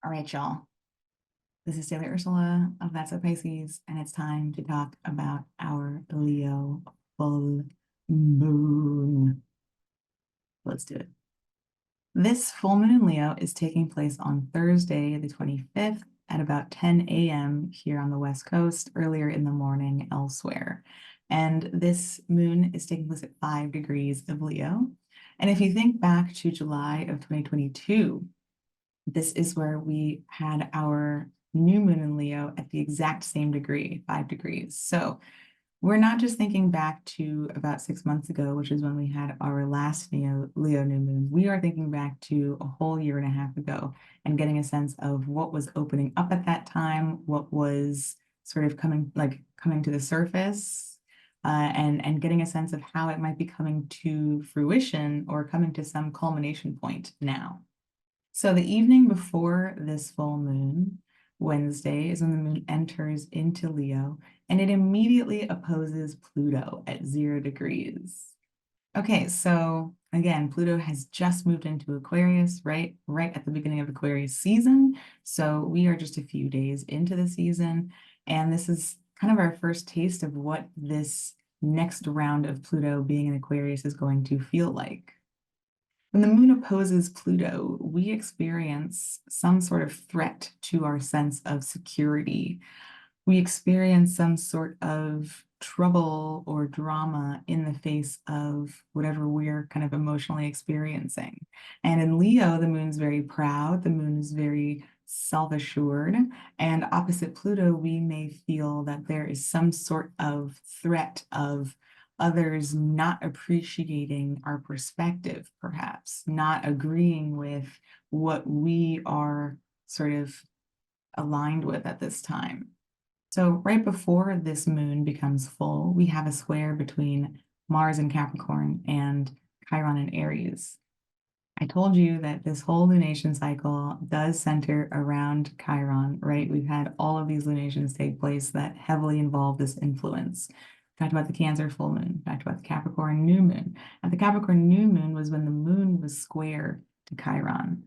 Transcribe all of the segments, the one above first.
All right, y'all. This is Taylor Ursula of That's a Pisces, and it's time to talk about our Leo full moon. Let's do it. This full moon in Leo is taking place on Thursday, the 25th at about 10 a.m. here on the West Coast, earlier in the morning elsewhere. And this moon is taking place at 5 degrees of Leo. And if you think back to July of 2022, this is where we had our new moon in Leo at the exact same degree, 5 degrees. So we're not just thinking back to about 6 months ago, which is when we had our last Leo new moon. We are thinking back to a whole year and a half ago and getting a sense of what was opening up at that time, what was sort of coming to the surface, and getting a sense of how it might be coming to fruition or coming to some culmination point now. So the evening before this full moon, Wednesday, is when the moon enters into Leo, and it immediately opposes Pluto at 0 degrees. Okay, so again, Pluto has just moved into Aquarius, right at the beginning of Aquarius season. So we are just a few days into the season, and this is kind of our first taste of what this next round of Pluto being in Aquarius is going to feel like. When the moon opposes Pluto, we experience some sort of threat to our sense of security. We experience some sort of trouble or drama in the face of whatever we're kind of emotionally experiencing. And in Leo, the moon's very proud, the moon is very self-assured, and opposite Pluto, we may feel that there is some sort of threat of others not appreciating our perspective, perhaps, not agreeing with what we are sort of aligned with at this time. So right before this moon becomes full, we have a square between Mars in Capricorn and Chiron in Aries. I told you that this whole lunation cycle does center around Chiron, right? We've had all of these lunations take place that heavily involve this influence. Talked about the Cancer full moon, talked about the Capricorn new moon. And the Capricorn new moon was when the moon was square to Chiron,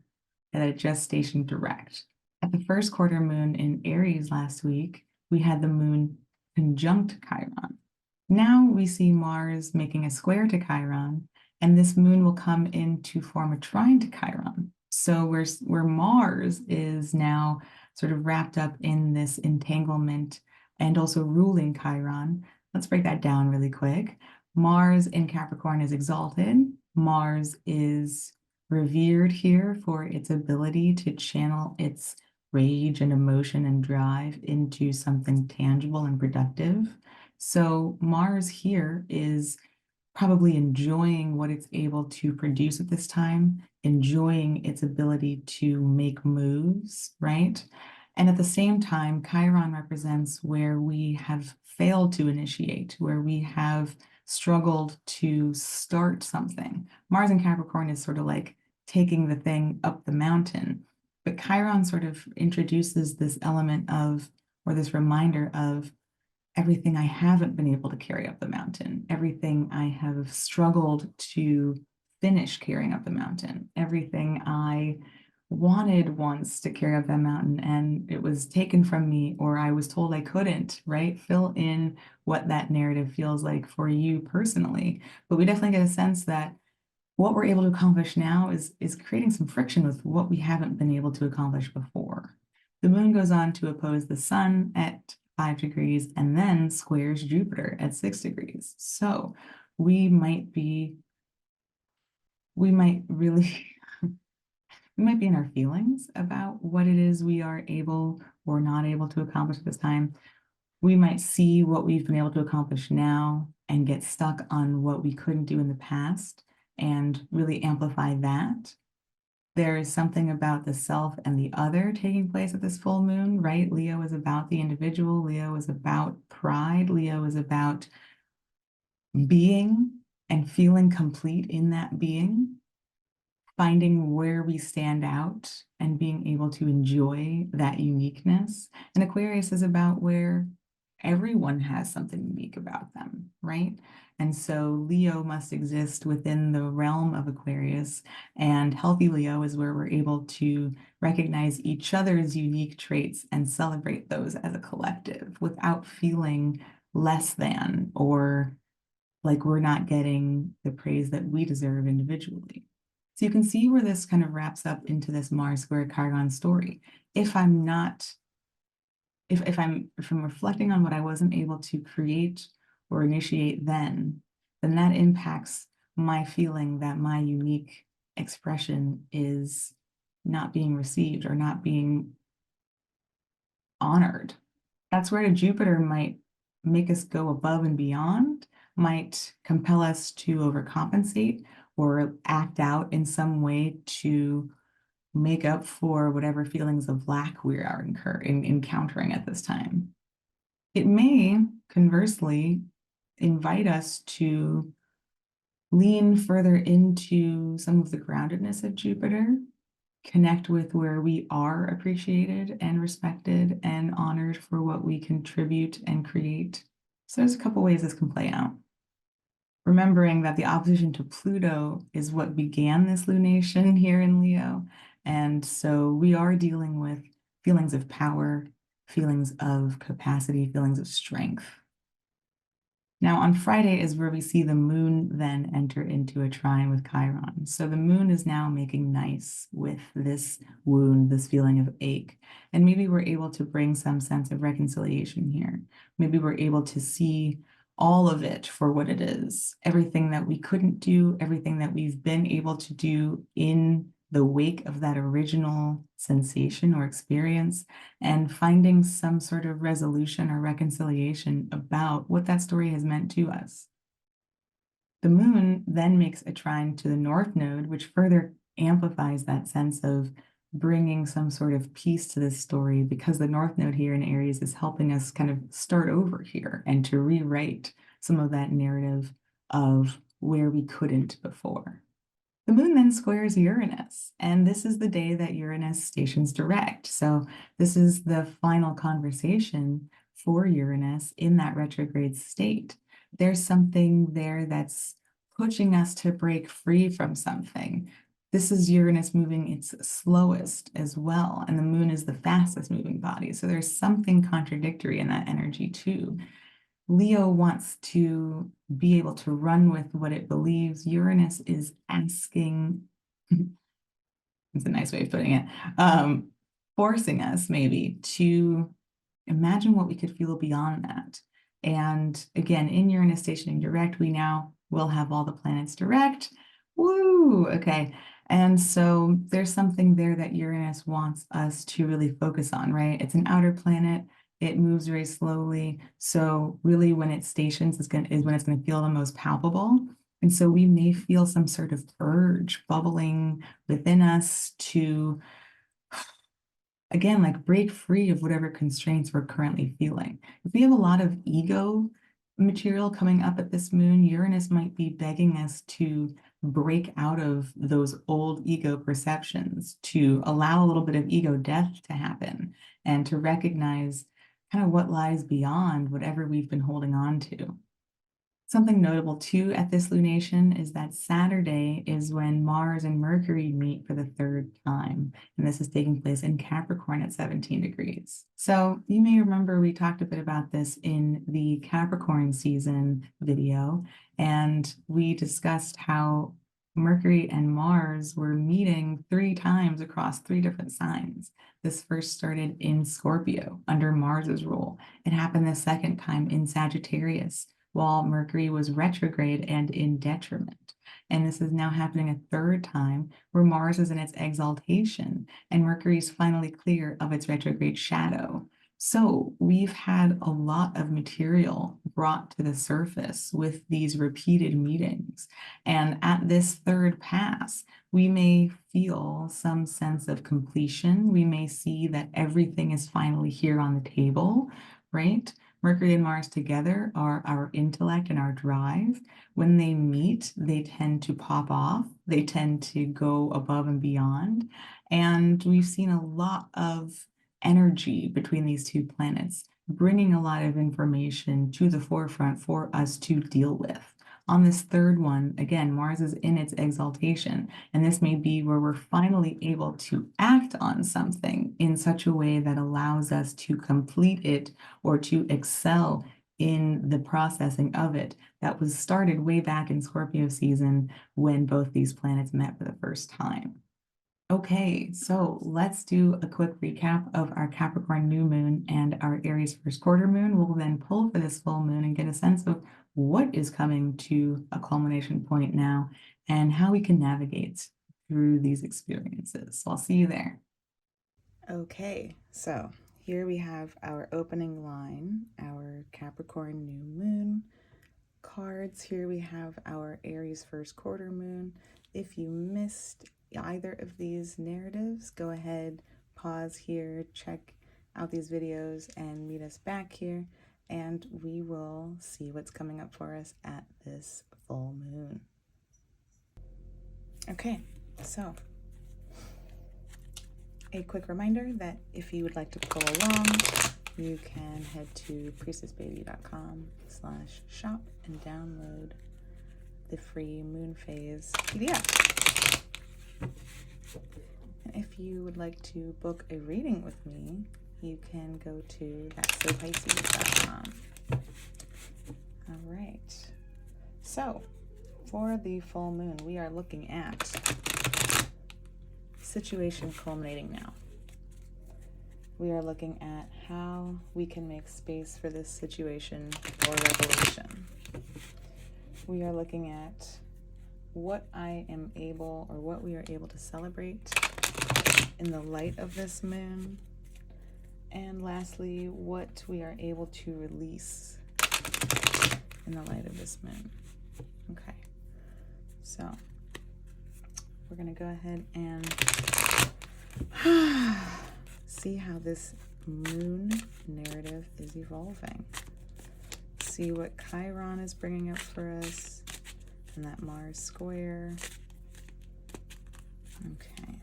and it just stationed direct. At the first quarter moon in Aries last week, we had the moon conjunct Chiron. Now we see Mars making a square to Chiron, and this moon will come in to form a trine to Chiron. So where Mars is now sort of wrapped up in this entanglement and also ruling Chiron, let's break that down really quick. Mars in Capricorn is exalted. Mars is revered here for its ability to channel its rage and emotion and drive into something tangible and productive. So Mars here is probably enjoying what it's able to produce at this time, enjoying its ability to make moves, right? And at the same time, Chiron represents where we have failed to initiate, where we have struggled to start something. Mars in Capricorn is sort of like taking the thing up the mountain, but Chiron sort of introduces this element of, or this reminder of, everything I haven't been able to carry up the mountain, everything I have struggled to finish carrying up the mountain, everything I wanted once to carry up that mountain and it was taken from me, or I was told I couldn't, right? Fill in what that narrative feels like for you personally. But we definitely get a sense that what we're able to accomplish now is creating some friction with what we haven't been able to accomplish before. The moon goes on to oppose the sun at 5 degrees and then squares Jupiter at 6 degrees. So we might really we might be in our feelings about what it is we are able or not able to accomplish at this time. We might see what we've been able to accomplish now and get stuck on what we couldn't do in the past and really amplify that. There is something about the self and the other taking place at this full moon, right? Leo is about the individual. Leo is about pride. Leo is about being and feeling complete in that being, finding where we stand out and being able to enjoy that uniqueness. And Aquarius is about where everyone has something unique about them, right? And so Leo must exist within the realm of Aquarius. And healthy Leo is where we're able to recognize each other's unique traits and celebrate those as a collective without feeling less than or like we're not getting the praise that we deserve individually. So you can see where this kind of wraps up into this Mars square Chiron story. If I'm not, if I'm reflecting on what I wasn't able to create or initiate then that impacts my feeling that my unique expression is not being received or not being honored. That's where Jupiter might make us go above and beyond, might compel us to overcompensate or act out in some way to make up for whatever feelings of lack we are encountering at this time. It may, conversely, invite us to lean further into some of the groundedness of Jupiter, connect with where we are appreciated and respected and honored for what we contribute and create. So there's a couple ways this can play out. Remembering that the opposition to Pluto is what began this lunation here in Leo. And so we are dealing with feelings of power, feelings of capacity, feelings of strength. Now, on Friday is where we see the moon then enter into a trine with Chiron. So the moon is now making nice with this wound, this feeling of ache. And maybe we're able to bring some sense of reconciliation here. Maybe we're able to see all of it for what it is, everything that we couldn't do, everything that we've been able to do in the wake of that original sensation or experience, and finding some sort of resolution or reconciliation about what that story has meant to us. The moon then makes a trine to the north node, which further amplifies that sense of bringing some sort of peace to this story, because the north node here in Aries is helping us kind of start over here and to rewrite some of that narrative of where we couldn't before. The moon then squares Uranus, and this is the day that Uranus stations direct. So this is the final conversation for Uranus in that retrograde state. There's something there that's pushing us to break free from something. This is Uranus moving its slowest as well, and the moon is the fastest moving body. So there's something contradictory in that energy too. Leo wants to be able to run with what it believes. Uranus is asking, it's a nice way of putting it, forcing us maybe to imagine what we could feel beyond that. And again, in Uranus stationing direct, we now will have all the planets direct. Woo, okay. And so there's something there that Uranus wants us to really focus on, right? It's an outer planet. It moves very slowly. So really when it stations is when it's going to feel the most palpable. And so we may feel some sort of urge bubbling within us to, again, like break free of whatever constraints we're currently feeling. If we have a lot of ego material coming up at this moon, Uranus might be begging us to break out of those old ego perceptions, to allow a little bit of ego death to happen, and to recognize kind of what lies beyond whatever we've been holding on to. Something notable too at this lunation is that Saturday is when Mars and Mercury meet for the third time, and this is taking place in Capricorn at 17 degrees. So you may remember we talked a bit about this in the Capricorn season video, and we discussed how Mercury and Mars were meeting 3 times across 3 different signs. This first started in Scorpio under Mars's rule. It happened the second time in Sagittarius, while Mercury was retrograde and in detriment. And this is now happening a third time where Mars is in its exaltation and Mercury is finally clear of its retrograde shadow. So we've had a lot of material brought to the surface with these repeated meetings. And at this third pass, we may feel some sense of completion. We may see that everything is finally here on the table, right? Mercury and Mars together are our intellect and our drive. When they meet, they tend to pop off. They tend to go above and beyond. And we've seen a lot of energy between these 2 planets, bringing a lot of information to the forefront for us to deal with. On this third one, again, Mars is in its exaltation, and this may be where we're finally able to act on something in such a way that allows us to complete it or to excel in the processing of it. That was started way back in Scorpio season when both these planets met for the first time. Okay, so let's do a quick recap of our Capricorn new moon and our Aries first quarter moon. We'll then pull for this full moon and get a sense of what is coming to a culmination point now and how we can navigate through these experiences. So I'll see you there. Okay, so here we have our opening line, our Capricorn new moon cards. Here we have our Aries first quarter moon. If you missed either of these narratives, go ahead, pause here, check out these videos, and meet us back here, and we will see what's coming up for us at this full moon. Okay, so a quick reminder that if you would like to follow along, you can head to priestessbaby.com/shop and download the free moon phase PDF. And if you would like to book a reading with me, you can go to that'ssopisces.com. All right. So for the full moon, we are looking at situation culminating now. We are looking at how we can make space for this situation or revelation. We are looking at what I am able, or what we are able to celebrate in the light of this moon. And lastly, what we are able to release in the light of this moon. Okay, so we're going to go ahead and see how this moon narrative is evolving. See what Chiron is bringing up for us and that Mars square. Okay.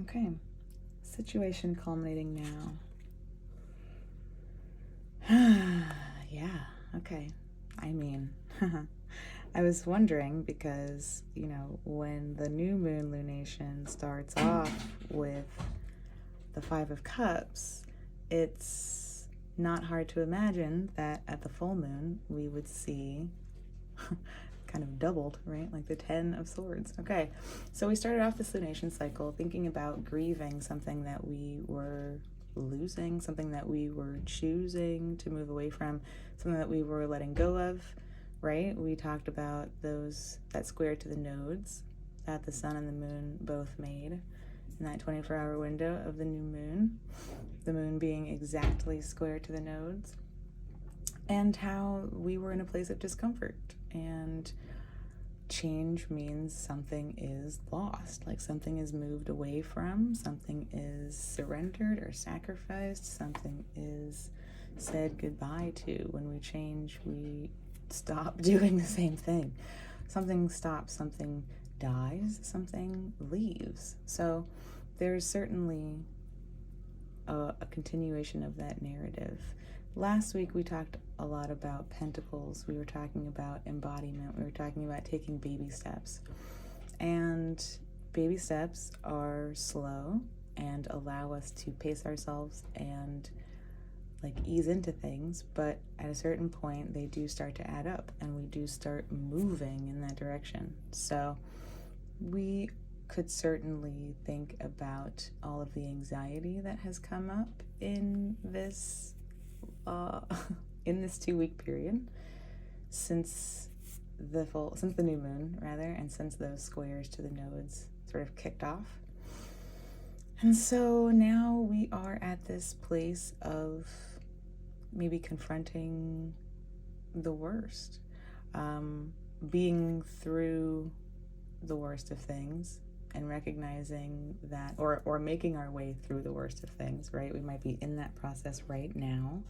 Okay. Situation culminating now. Yeah, okay. I mean, I was wondering because, when the new moon lunation starts off with the Five of Cups, it's not hard to imagine that at the full moon we would see kind of doubled, right? Like the 10 of Swords. Okay, so we started off this lunation cycle thinking about grieving something that we were losing, something that we were choosing to move away from, something that we were letting go of, right? We talked about that square to the nodes that the sun and the moon both made in that 24-hour window of the new moon, the moon being exactly square to the nodes, and how we were in a place of discomfort. And change means something is lost, like something is moved away from, something is surrendered or sacrificed, something is said goodbye to. When we change, we stop doing the same thing. Something stops, something dies, something leaves. So there's certainly a continuation of that narrative. Last week we talked a lot about pentacles. We were talking about embodiment. We were talking about taking baby steps. And baby steps are slow and allow us to pace ourselves and ease into things, but at a certain point they do start to add up and we do start moving in that direction. So we could certainly think about all of the anxiety that has come up in this 2-week period since the new moon, and since those squares to the nodes sort of kicked off. And so now we are at this place of maybe confronting the worst, being through the worst of things and recognizing that, or making our way through the worst of things, right? We might be in that process right now.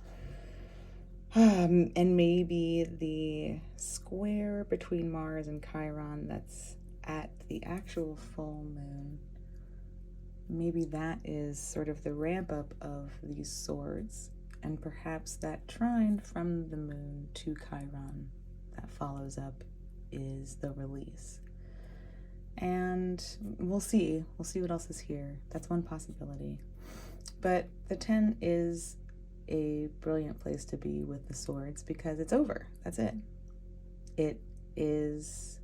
And maybe the square between Mars and Chiron that's at the actual full moon, maybe that is sort of the ramp up of these swords, and perhaps that trine from the moon to Chiron that follows up is the release. And we'll see what else is here. That's one possibility. But the 10 is a brilliant place to be with the swords because it's over. That's it. It is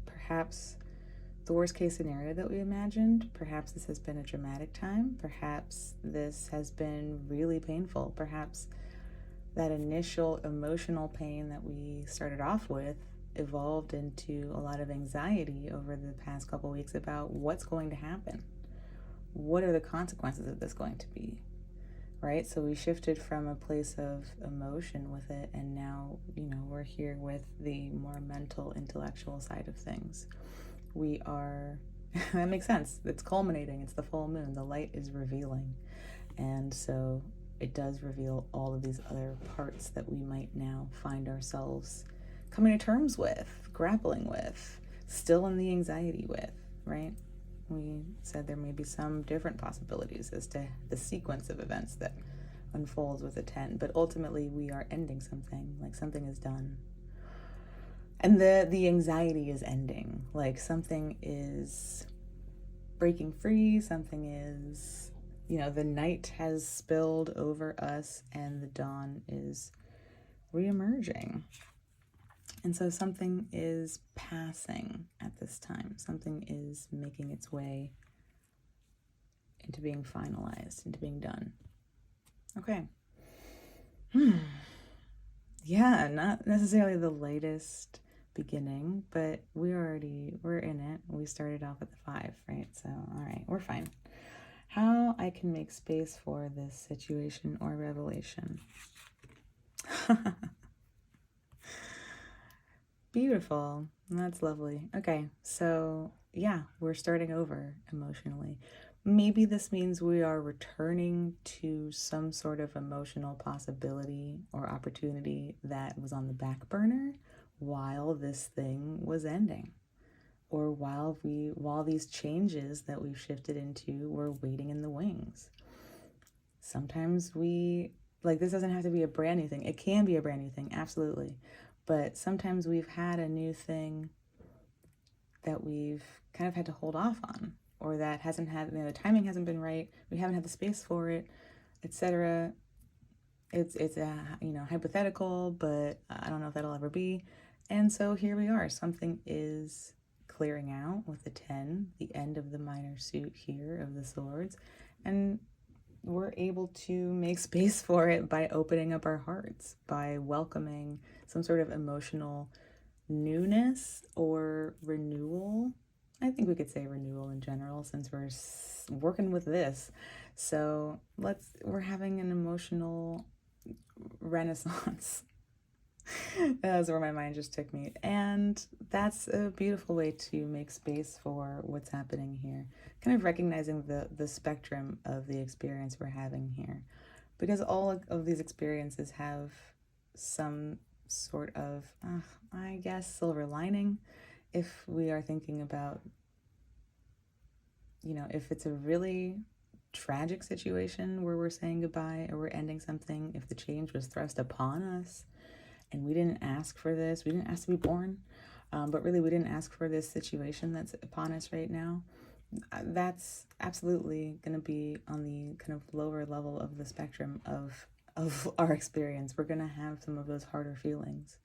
perhaps the worst case scenario that we imagined. Perhaps this has been a dramatic time. Perhaps this has been really painful. Perhaps that initial emotional pain that we started off with evolved into a lot of anxiety over the past couple weeks about what's going to happen. What are the consequences of this going to be? Right? So we shifted from a place of emotion with it, and now, we're here with the more mental, intellectual side of things. We are, that makes sense. It's culminating. It's the full moon. The light is revealing. And so it does reveal all of these other parts that we might now find ourselves coming to terms with, grappling with, still in the anxiety with, right? We said there may be some different possibilities as to the sequence of events that unfolds with a 10, but ultimately we are ending something, like something is done. And the anxiety is ending, like something is breaking free, something is, the night has spilled over us and the dawn is reemerging. And so something is passing at this time. Something is making its way into being finalized, into being done. Okay. Yeah, not necessarily the latest beginning, but we're in it. We started off at the 5, right? So, all right, we're fine. How I can make space for this situation or revelation. Beautiful. That's lovely. Okay, so yeah, we're starting over emotionally. Maybe this means we are returning to some sort of emotional possibility or opportunity that was on the back burner while this thing was ending, or while these changes that we've shifted into were waiting in the wings. Sometimes this doesn't have to be a brand new thing. It can be a brand new thing, absolutely. But sometimes we've had a new thing that we've kind of had to hold off on, or that hasn't had, the timing hasn't been right. We haven't had the space for it, etc. It's a, hypothetical, but I don't know if that'll ever be. And so here we are. Something is clearing out with the 10, the end of the minor suit here of the swords. And we're able to make space for it by opening up our hearts, by welcoming some sort of emotional newness or renewal. I think we could say renewal in general since we're working with this. So we're having an emotional renaissance. That's where my mind just took me. And that's a beautiful way to make space for what's happening here. Kind of recognizing the spectrum of the experience we're having here. Because all of these experiences have some sort of, I guess, silver lining. If we are thinking about, if it's a really tragic situation where we're saying goodbye or we're ending something, if the change was thrust upon us, and we didn't ask for this, we didn't ask to be born, but really we didn't ask for this situation that's upon us right now, that's absolutely going to be on the kind of lower level of the spectrum of our experience. We're going to have some of those harder feelings.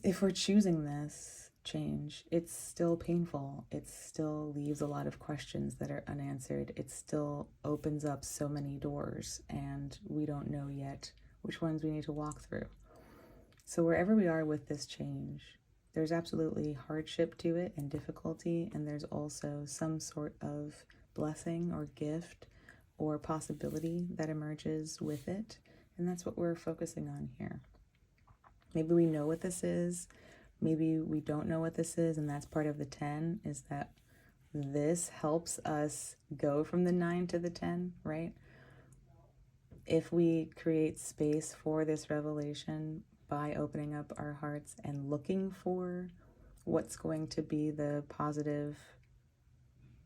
If we're choosing this change, it's still painful. It still leaves a lot of questions that are unanswered. It still opens up so many doors, and we don't know yet which ones we need to walk through. So wherever we are with this change, there's absolutely hardship to it and difficulty, and there's also some sort of blessing or gift or possibility that emerges with it, and that's what we're focusing on here. Maybe we know what this is, maybe we don't know what this is, and that's part of the 10, is that this helps us go from the 9 to the 10, right? If we create space for this revelation by opening up our hearts and looking for what's going to be the positive,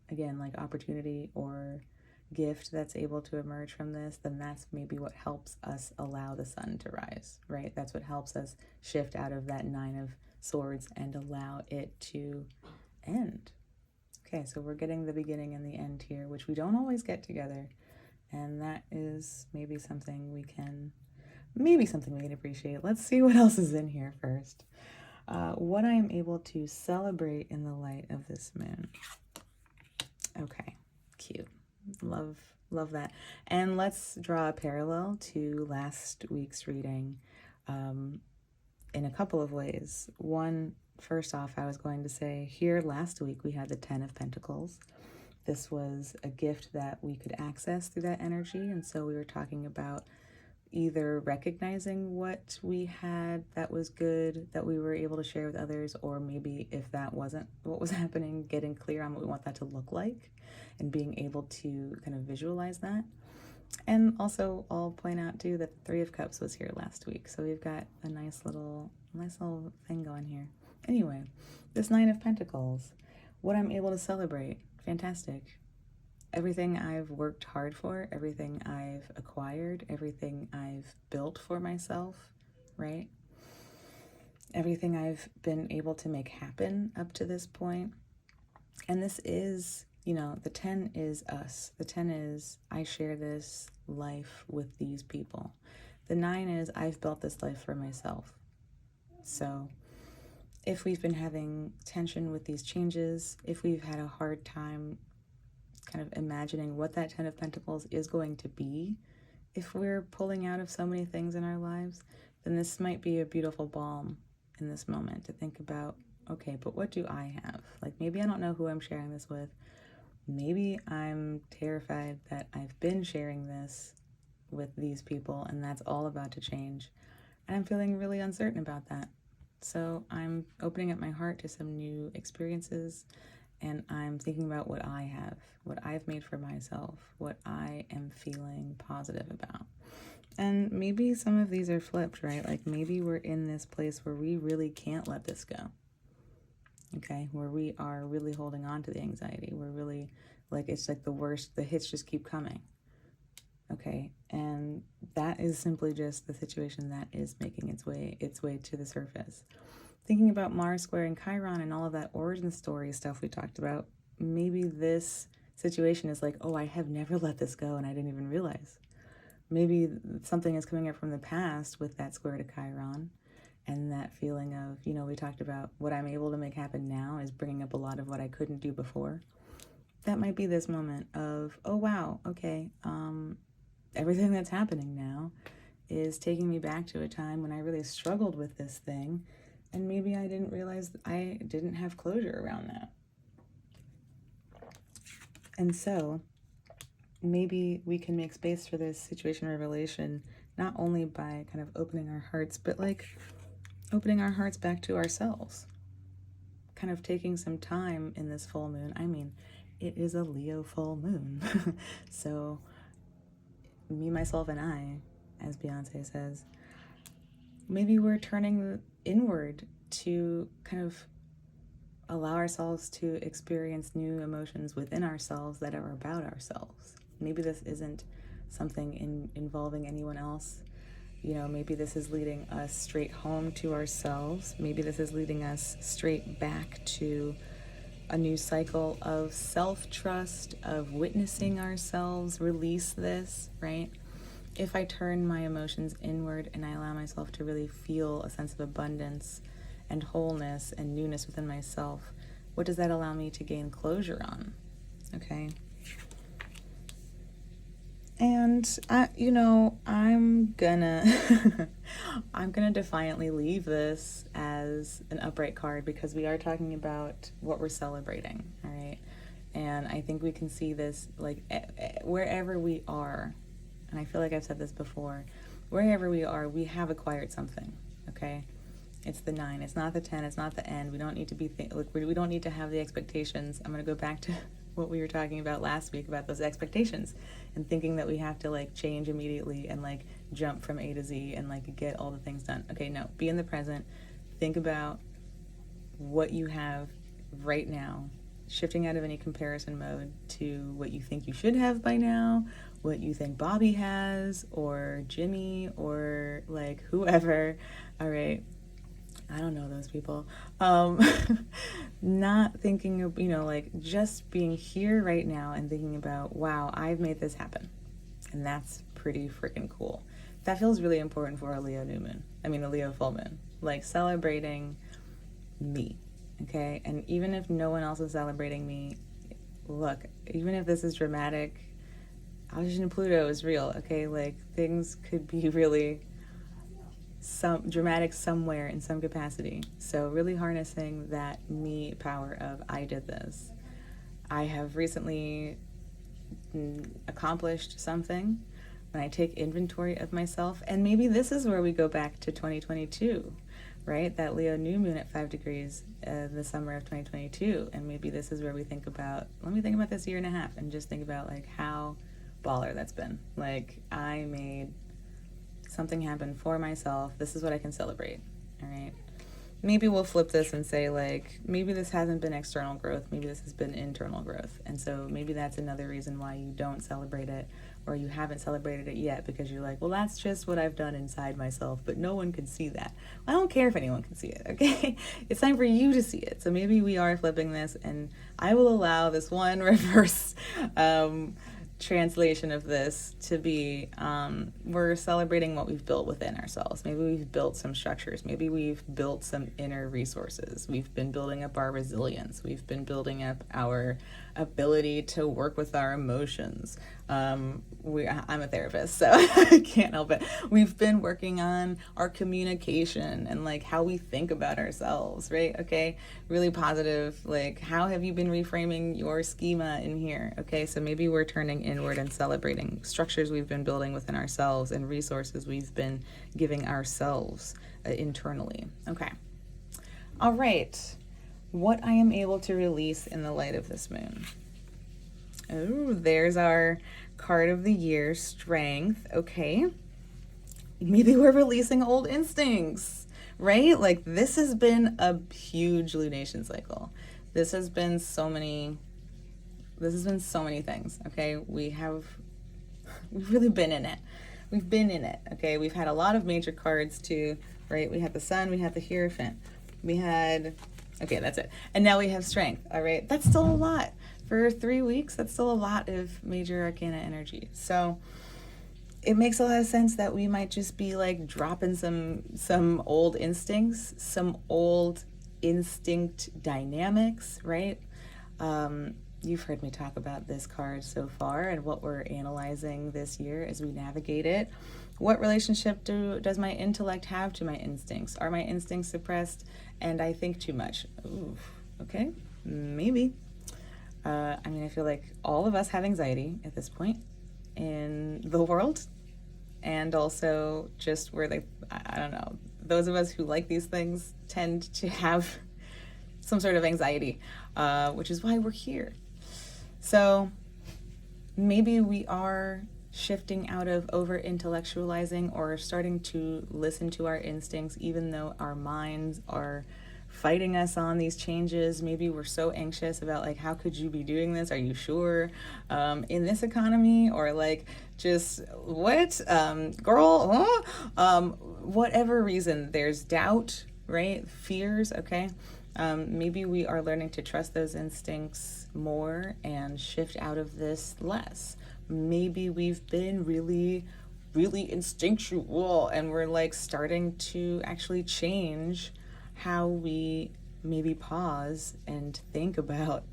again, like opportunity or gift that's able to emerge from this, then that's maybe what helps us allow the sun to rise, right? That's what helps us shift out of that 9 of Swords and allow it to end. Okay, so we're getting the beginning and the end here, which we don't always get together. And that is maybe something we can appreciate. Let's see what else is in here first. What I am able to celebrate in the light of this moon. Okay, cute. Love that. And let's draw a parallel to last week's reading in a couple of ways. One, first off, I was going to say here last week we had the 10 of Pentacles. This was a gift that we could access through that energy, and so we were talking about either recognizing what we had that was good that we were able to share with others, or maybe if that wasn't what was happening, getting clear on what we want that to look like and being able to kind of visualize that. And also I'll point out too that the 3 of Cups was here last week, so we've got a nice little thing going here. Anyway, this 9 of Pentacles, what I'm able to celebrate, fantastic. Everything I've worked hard for, everything I've acquired, everything I've built for myself, right? Everything I've been able to make happen up to this point. And this is, you know, the 10 is us. The 10 is I share this life with these people. The 9 is I've built this life for myself. So if we've been having tension with these changes, if we've had a hard time kind of imagining what that 10 of Pentacles is going to be, if we're pulling out of so many things in our lives, then this might be a beautiful balm in this moment to think about, okay, but what do I have? Like, maybe I don't know who I'm sharing this with. Maybe I'm terrified that I've been sharing this with these people and that's all about to change. And I'm feeling really uncertain about that. So I'm opening up my heart to some new experiences, and I'm thinking about what I have, what I've made for myself, what I am feeling positive about. And maybe some of these are flipped, right? Like maybe we're in this place where we really can't let this go. Okay, where we are really holding on to the anxiety. We're really, like, it's like the worst, the hits just keep coming. Okay, and that is simply just the situation that is making its way to the surface. Thinking about Mars squaring Chiron and all of that origin story stuff we talked about, maybe this situation is like, oh, I have never let this go and I didn't even realize. Maybe something is coming up from the past with that square to Chiron, and that feeling of, you know, we talked about what I'm able to make happen now is bringing up a lot of what I couldn't do before. That might be this moment of, oh, wow, okay, everything that's happening now is taking me back to a time when I really struggled with this thing, and maybe I didn't realize I didn't have closure around that. And so maybe we can make space for this situation or relation, not only by kind of opening our hearts, but like opening our hearts back to ourselves. Kind of taking some time in this full moon. I mean, it is a Leo full moon. So me, myself, and I, as Beyonce says, maybe we're turning inward to kind of allow ourselves to experience new emotions within ourselves that are about ourselves. Maybe this isn't something involving anyone else. You know, maybe this is leading us straight home to ourselves. Maybe this is leading us straight back to a new cycle of self-trust, of witnessing ourselves release this, right? If I turn my emotions inward and I allow myself to really feel a sense of abundance and wholeness and newness within myself, what does that allow me to gain closure on? Okay. And I'm gonna I'm gonna defiantly leave this as an upright card because we are talking about what we're celebrating, all right? And I think we can see this like wherever we are, and I feel like I've said this before, wherever we are, we have acquired something, okay? It's the 9, it's not the 10, it's not the end. We don't need to be we don't need to have the expectations. I'm gonna go back to what we were talking about last week about those expectations and thinking that we have to like change immediately and like jump from A to Z and like get all the things done. Okay, no, be in the present. Think about what you have right now, shifting out of any comparison mode to what you think you should have by now, what you think Bobby has, or Jimmy, or like whoever. All right. I don't know those people. Not thinking of, like just being here right now and thinking about, wow, I've made this happen. And that's pretty freaking cool. That feels really important for a Leo new moon. I mean, a Leo full moon. Like celebrating me, okay? And even if no one else is celebrating me, look, even if this is dramatic, opposition Pluto is real, okay? Like things could be really some dramatic somewhere in some capacity. So really harnessing that me power of I did this. I have recently accomplished something. When I take inventory of myself, and maybe this is where we go back to 2022, right? That Leo new moon at 5 degrees the summer of 2022. And maybe this is where we think about, let me think about this year and a half and just think about like how baller that's been. Like I made something happen for myself. This is what I can celebrate. All right. Maybe we'll flip this and say like, maybe this hasn't been external growth. Maybe this has been internal growth. And so maybe that's another reason why you don't celebrate it, or you haven't celebrated it yet, because you're like, well, that's just what I've done inside myself, but no one can see that. Well, I don't care if anyone can see it, okay? It's time for you to see it. So maybe we are flipping this, and I will allow this one reverse translation of this to be we're celebrating what we've built within ourselves. Maybe we've built some structures. Maybe we've built some inner resources. We've been building up our resilience. We've been building up our ability to work with our emotions. I'm a therapist, so I can't help it. We've been working on our communication and like how we think about ourselves, right? Okay, really positive. Like, how have you been reframing your schema in here? Okay, so maybe we're turning inward and celebrating structures we've been building within ourselves and resources we've been giving ourselves internally. Okay, all right. What I am able to release in the light of this moon. Oh, there's our card of the year, Strength. Okay. Maybe we're releasing old instincts, right? Like this has been a huge lunation cycle. This has been so many things, okay? We've really been in it. We've been in it, okay? We've had a lot of major cards too, right? We had the Sun, we had the Hierophant. We had, okay, that's it. And now we have Strength, all right? That's still a lot. For 3 weeks, that's still a lot of major arcana energy. So it makes a lot of sense that we might just be like dropping some old instincts, some old instinct dynamics, right? You've heard me talk about this card so far and what we're analyzing this year as we navigate it. What relationship does my intellect have to my instincts? Are my instincts suppressed and I think too much? Ooh, okay, maybe. I mean, I feel like all of us have anxiety at this point in the world, and also just where I don't know, those of us who like these things tend to have some sort of anxiety, which is why we're here. So maybe we are shifting out of over intellectualizing or starting to listen to our instincts, even though our minds are fighting us on these changes. Maybe we're so anxious about like, how could you be doing this? Are you sure? In this economy, or like just what, girl, huh? Whatever reason, there's doubt, right? Fears, okay? Maybe we are learning to trust those instincts more and shift out of this less. Maybe we've been really instinctual and we're like starting to actually change how we maybe pause and think about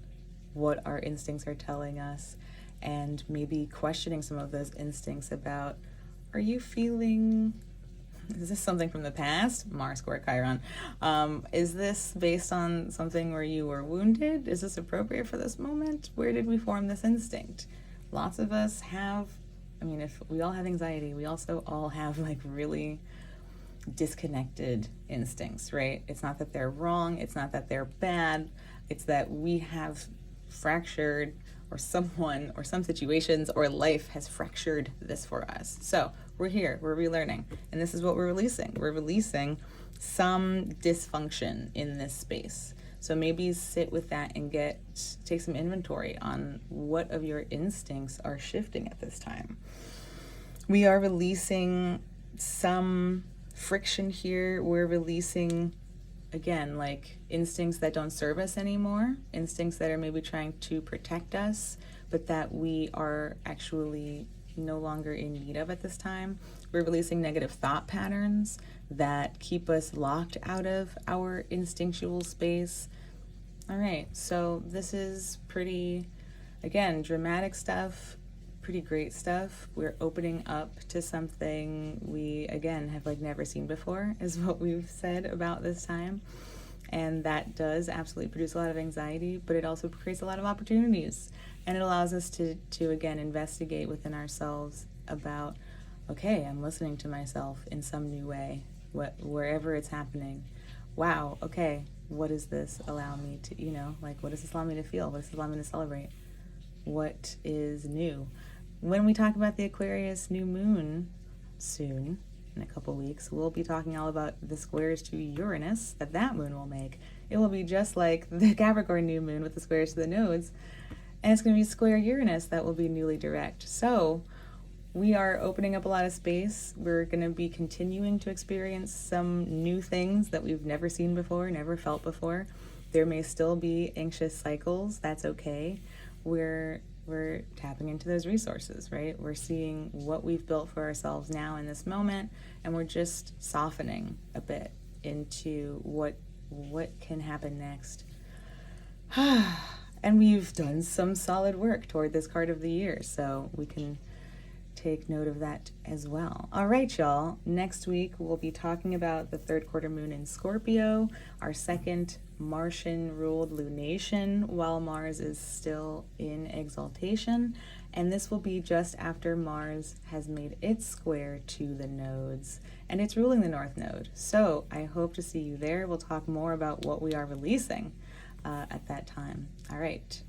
what our instincts are telling us, and maybe questioning some of those instincts about, are you feeling, is this something from the past? Mars square Chiron. Is this based on something where you were wounded? Is this appropriate for this moment? Where did we form this instinct? Lots of us have, I mean, if we all have anxiety, we also all have like really disconnected instincts, right? It's not that they're wrong, it's not that they're bad, it's that we have fractured, or someone or some situations or life has fractured this for us. So we're here, we're relearning, and this is what we're releasing. We're releasing some dysfunction in this space. So maybe sit with that and take some inventory on what of your instincts are shifting at this time. We are releasing some friction here. We're releasing, again, like instincts that don't serve us anymore, instincts that are maybe trying to protect us, but that we are actually no longer in need of at this time. We're releasing negative thought patterns that keep us locked out of our instinctual space. All right, so this is pretty, again, dramatic stuff, pretty great stuff. We're opening up to something we, again, have like never seen before, is what we've said about this time. And that does absolutely produce a lot of anxiety, but it also creates a lot of opportunities. And it allows us to again, investigate within ourselves about, okay, I'm listening to myself in some new way, wherever it's happening. Wow, okay, what does this allow me to, like, what does this allow me to feel? What does this allow me to celebrate? What is new? When we talk about the Aquarius new moon soon, in a couple weeks, we'll be talking all about the squares to Uranus that moon will make. It will be just like the Capricorn new moon with the squares to the nodes, and it's going to be square Uranus that will be newly direct. So we are opening up a lot of space. We're going to be continuing to experience some new things that we've never seen before, never felt before. There may still be anxious cycles. That's okay. We're tapping into those resources, right? We're seeing what we've built for ourselves now in this moment, and we're just softening a bit into what can happen next. And we've done some solid work toward this card of the year, so we can take note of that as well. All right, y'all. Next week, we'll be talking about the third quarter moon in Scorpio, our second Martian-ruled lunation while Mars is still in exaltation. And this will be just after Mars has made its square to the nodes, and it's ruling the North Node. So I hope to see you there. We'll talk more about what we are releasing at that time. All right.